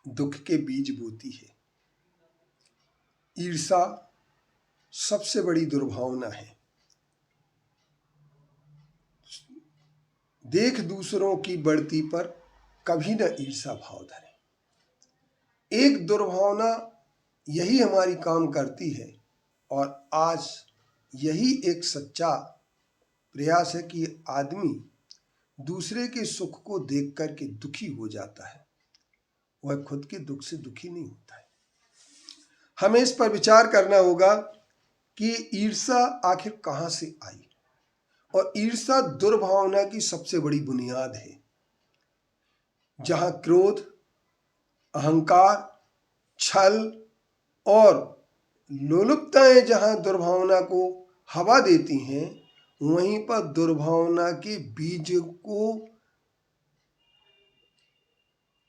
दुख के बीज बोती है। ईर्षा सबसे बड़ी दुर्भावना है। देख दूसरों की बढ़ती पर कभी न ईर्षा भाव धरे। एक दुर्भावना यही हमारी काम करती है और आज यही एक सच्चा प्रयास है कि आदमी दूसरे के सुख को देख कर के दुखी हो जाता है, वह खुद के दुख से दुखी नहीं होता है। हमें इस पर विचार करना होगा कि ईर्षा आखिर कहाँ से आई, और ईर्षा दुर्भावना की सबसे बड़ी बुनियाद है। जहाँ क्रोध, अहंकार, छल और लोलुपताएं जहाँ दुर्भावना को हवा देती हैं, वहीं पर दुर्भावना के बीज को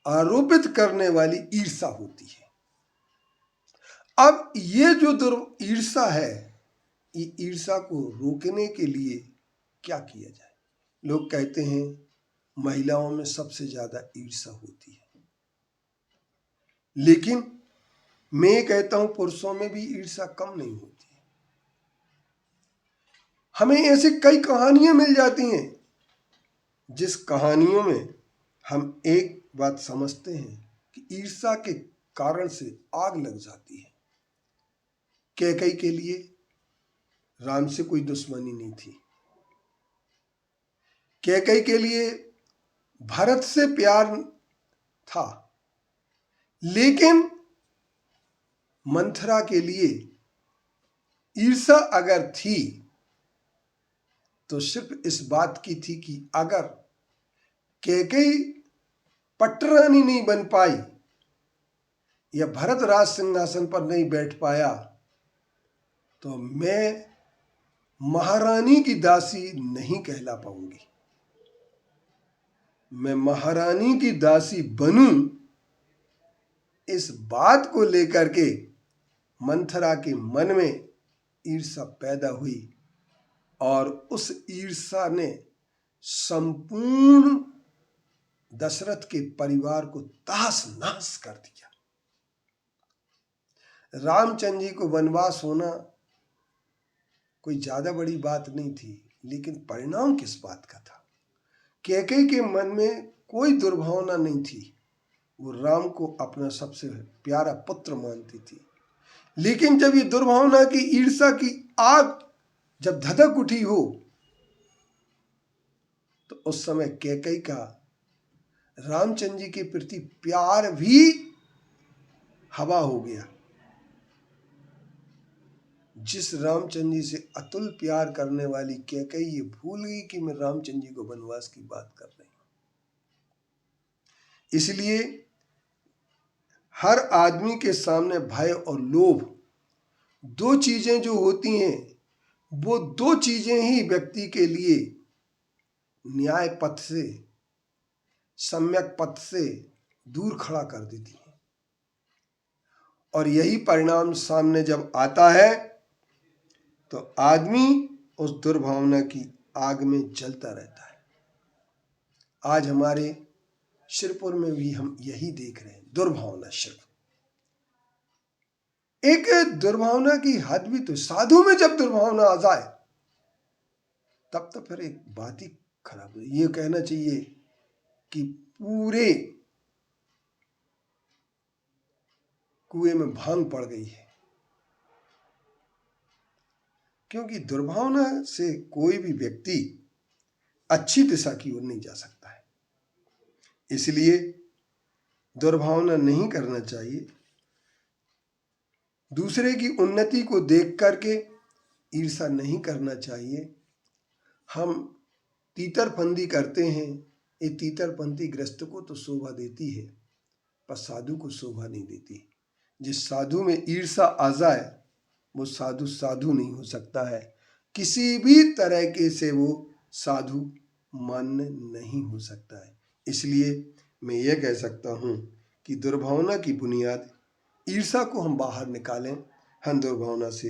आरोपित करने वाली ईर्षा होती है। अब ये जो ईर्षा है, ये ईर्षा को रोकने के लिए क्या किया जाए? लोग कहते हैं महिलाओं में सबसे ज्यादा ईर्षा होती है, लेकिन मैं कहता हूं पुरुषों में भी ईर्षा कम नहीं होती है। हमें ऐसी कई कहानियां मिल जाती हैं जिस कहानियों में हम एक बात समझते हैं कि ईर्षा के कारण से आग लग जाती है। कैकेयी के लिए राम से कोई दुश्मनी नहीं थी। कैकेयी के लिए भरत से प्यार था, लेकिन मंथरा के लिए ईर्षा अगर थी तो सिर्फ इस बात की थी कि अगर कैकेयी पट्टरानी नहीं बन पाई या भरत राज सिंहासन पर नहीं बैठ पाया तो मैं महारानी की दासी नहीं कहला पाऊंगी। मैं महारानी की दासी बनूं, इस बात को लेकर के मंथरा के मन में ईर्षा पैदा हुई और उस ईर्षा ने संपूर्ण दशरथ के परिवार को तहस नहस कर दिया। रामचंद्र जी को वनवास होना कोई ज्यादा बड़ी बात नहीं थी, लेकिन परिणाम किस बात का था? कैकेयी के मन में कोई दुर्भावना नहीं थी, वो राम को अपना सबसे प्यारा पुत्र मानती थी। लेकिन जब ये दुर्भावना की ईर्षा की आग जब धधक उठी हो तो उस समय कैकेयी का रामचंद्र जी के प्रति प्यार भी हवा हो गया। जिस रामचंद्र जी से अतुल प्यार करने वाली कैकेयी ये भूल गई कि मैं रामचंद्र जी को वनवास की बात कर रही हूं। इसलिए हर आदमी के सामने भय और लोभ दो चीजें जो होती हैं, वो दो चीजें ही व्यक्ति के लिए न्याय पथ से, सम्यक पथ से दूर खड़ा कर देती हैं। और यही परिणाम सामने जब आता है तो आदमी उस दुर्भावना की आग में जलता रहता है। आज हमारे शिरपुर में भी हम यही देख रहे हैं, दुर्भावना। सिर्फ एक दुर्भावना की हद भी तो, साधु में जब दुर्भावना आ जाए तब तो फिर एक बात ही खराब है। ये कहना चाहिए कि पूरे कुएं में भांग पड़ गई है, क्योंकि दुर्भावना से कोई भी व्यक्ति अच्छी दिशा की ओर नहीं जा सकता है। इसलिए दुर्भावना नहीं करना चाहिए। दूसरे की उन्नति को देख करके ईर्षा नहीं करना चाहिए। हम तीतरपंदी करते हैं, ये तीतरपंथी ग्रस्त को तो शोभा देती है पर साधु को शोभा नहीं देती। जिस साधु में ईर्षा आ जाए वो साधु साधु नहीं हो सकता है, किसी भी तरह के से वो साधु मान्य नहीं हो सकता है। इसलिए मैं ये कह सकता हूँ कि दुर्भावना की बुनियाद ईर्षा को हम बाहर निकालें, हम दुर्भावना से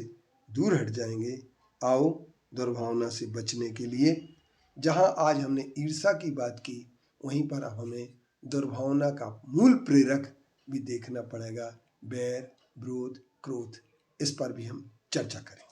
दूर हट जाएंगे। आओ दुर्भावना से बचने के लिए, जहाँ आज हमने ईर्षा की बात की, वहीं पर अब हमें दुर्भावना का मूल प्रेरक भी देखना पड़ेगा। बैर, विरोध, क्रोध, इस पर भी हम चर्चा करेंगे।